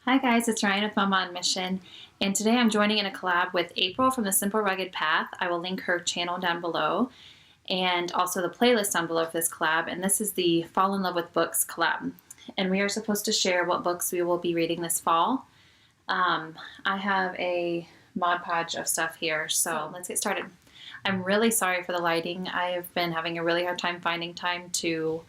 Hi guys, it's Ryan with Mama on Mission, and today I'm joining in a collab with April from the Simple Rugged Path. I will link her channel down below and also the playlist down below for this collab, and this is the Fall in Love with Books collab. And we are supposed to share what books we will be reading this fall. I have a Mod Podge of stuff here, so let's get started. I'm really sorry for the lighting. I have been having a really hard time finding time to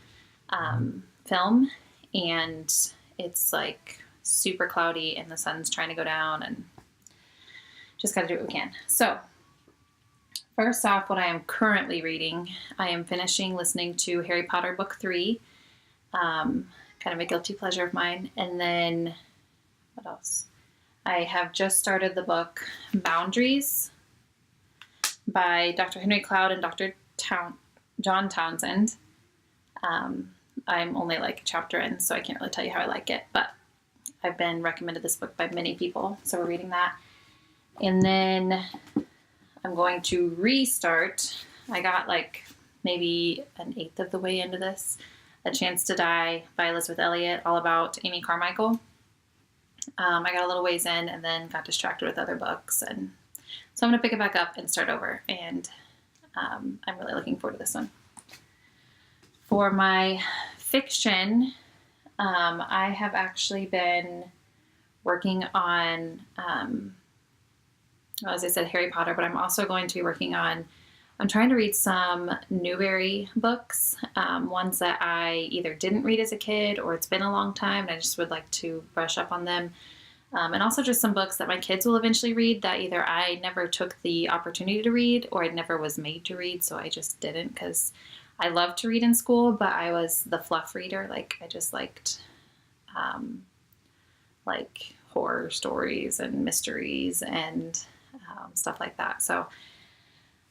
film, and it's like super cloudy and the sun's trying to go down and just gotta do what we can. So first off, what I am currently reading, I am finishing listening to Harry Potter book 3, kind of a guilty pleasure of mine. And then what else? I have just started the book Boundaries by Dr. Henry Cloud and Dr. John Townsend. I'm only like a chapter in, so I can't really tell you how I like it, but I've been recommended this book by many people, so we're reading that. And then I'm going to restart. I got like maybe an eighth of the way into this. A Chance to Die by Elizabeth Elliot, all about Amy Carmichael. I got a little ways in and then got distracted with other books, and so I'm going to pick it back up and start over, and I'm really looking forward to this one. For my fiction, I have actually been working on, as I said, Harry Potter, but I'm also going to be working on, I'm trying to read some Newbery books, ones that I either didn't read as a kid or it's been a long time and I just would like to brush up on them. And also just some books that my kids will eventually read that either I never took the opportunity to read or I never was made to read, so I just didn't, because I loved to read in school, but I was the fluff reader. Like, I just liked like horror stories and mysteries and stuff like that. So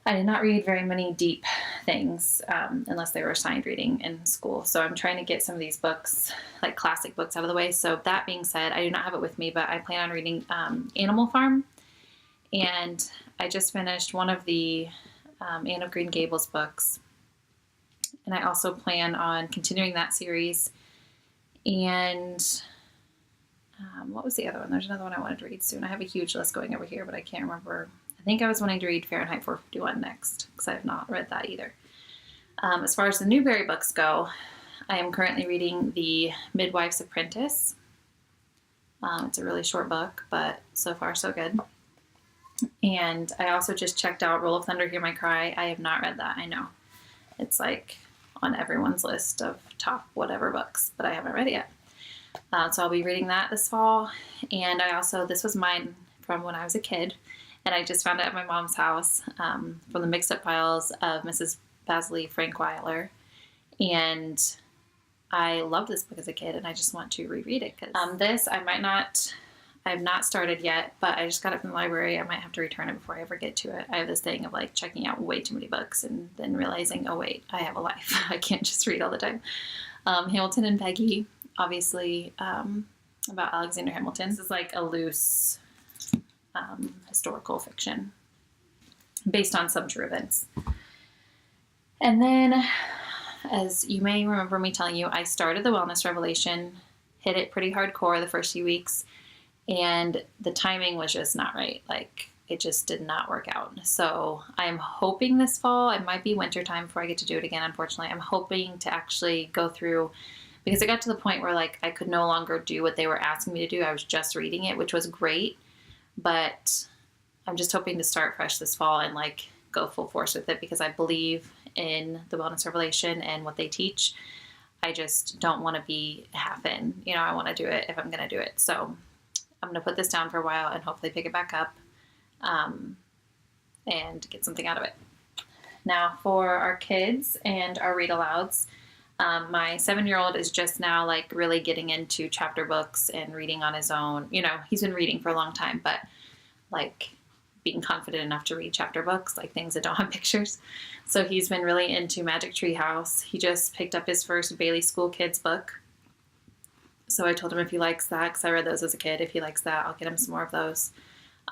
I did not read very many deep things unless they were assigned reading in school. So I'm trying to get some of these books, like classic books, out of the way. So that being said, I do not have it with me, but I plan on reading Animal Farm. And I just finished one of the Anne of Green Gables books. And I also plan on continuing that series. And what was the other one? There's another one I wanted to read soon. I have a huge list going over here, but I can't remember. I think I was wanting to read Fahrenheit 451 next, because I have not read that either. As far as the Newbery books go, I am currently reading The Midwife's Apprentice. It's a really short book, but so far so good. And I also just checked out Roll of Thunder, Hear My Cry. I have not read that, I know. It's like on everyone's list of top whatever books, but I haven't read it yet. So I'll be reading that this fall. And I also, this was mine from when I was a kid, and I just found it at my mom's house from the mixed up files of Mrs. Basley Frankweiler. And I loved this book as a kid, and I just want to reread it. Because this, I have not started yet, but I just got it from the library. I might have to return it before I ever get to it. I have this thing of like checking out way too many books and then realizing, oh wait, I have a life. I can't just read all the time. Hamilton and Peggy, obviously, about Alexander Hamilton. This is like a loose historical fiction based on some true events. And then, as you may remember me telling you, I started the Wellness Revelation, hit it pretty hardcore the first few weeks, and the timing was just not right. Like, it just did not work out. So I'm hoping this fall, it might be winter time before I get to do it again, unfortunately. I'm hoping to actually go through, because it got to the point where like I could no longer do what they were asking me to do. I was just reading it, which was great, but I'm just hoping to start fresh this fall and like go full force with it, because I believe in the Wellness Revelation and what they teach. I just don't want to be half in, you know, I want to do it if I'm going to do it. So I'm going to put this down for a while and hopefully pick it back up and get something out of it. Now for our kids and our read alouds, my 7-year-old is just now like really getting into chapter books and reading on his own. You know, he's been reading for a long time, but like being confident enough to read chapter books, like things that don't have pictures. So he's been really into Magic Tree House. He just picked up his first Bailey School Kids book. So I told him if he likes that, because I read those as a kid, if he likes that, I'll get him some more of those.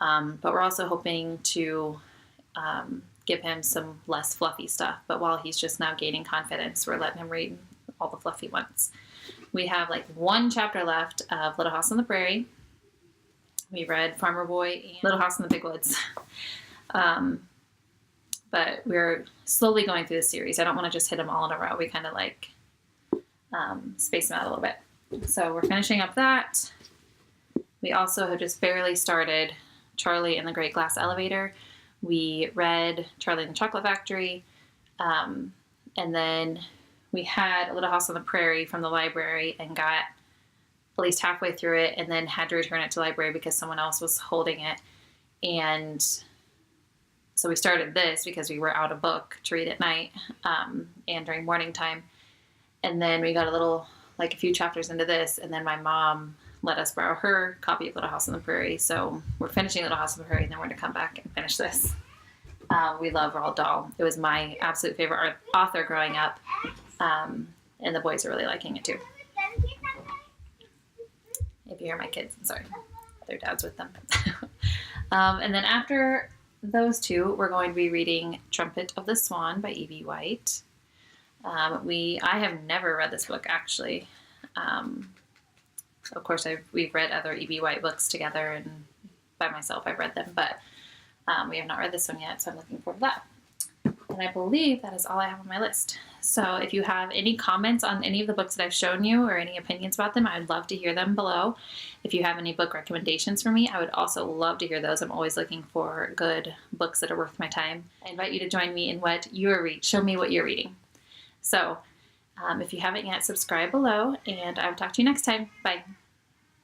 But we're also hoping to give him some less fluffy stuff. But while he's just now gaining confidence, we're letting him read all the fluffy ones. We have like one chapter left of Little House on the Prairie, We read Farmer Boy and Little House in the Big Woods. But we're slowly going through the series. I don't want to just hit them all in a row. We kind of like space them out a little bit. So we're finishing up that. We also have just barely started Charlie and the Great Glass Elevator. We read Charlie and the Chocolate Factory. And then we had A Little House on the Prairie from the library and got at least halfway through it and then had to return it to the library because someone else was holding it. And so we started this because we were out of book to read at night and during morning time. And then we got a few chapters into this, and then my mom let us borrow her copy of Little House on the Prairie. So we're finishing Little House on the Prairie, and then we're going to come back and finish this. We love Roald Dahl. It was my absolute favorite author growing up, and the boys are really liking it too. If you hear my kids, I'm sorry. Their dad's with them. And then after those two, we're going to be reading Trumpet of the Swan by E.B. White. I have never read this book, actually. Of course, we've read other E.B. White books together, and by myself I've read them, but we have not read this one yet, so I'm looking forward to that. And I believe that is all I have on my list. So if you have any comments on any of the books that I've shown you or any opinions about them, I'd love to hear them below. If you have any book recommendations for me, I would also love to hear those. I'm always looking for good books that are worth my time. I invite you to join me in what you're reading. Show me what you're reading. So if you haven't yet, subscribe below, and I will talk to you next time. Bye.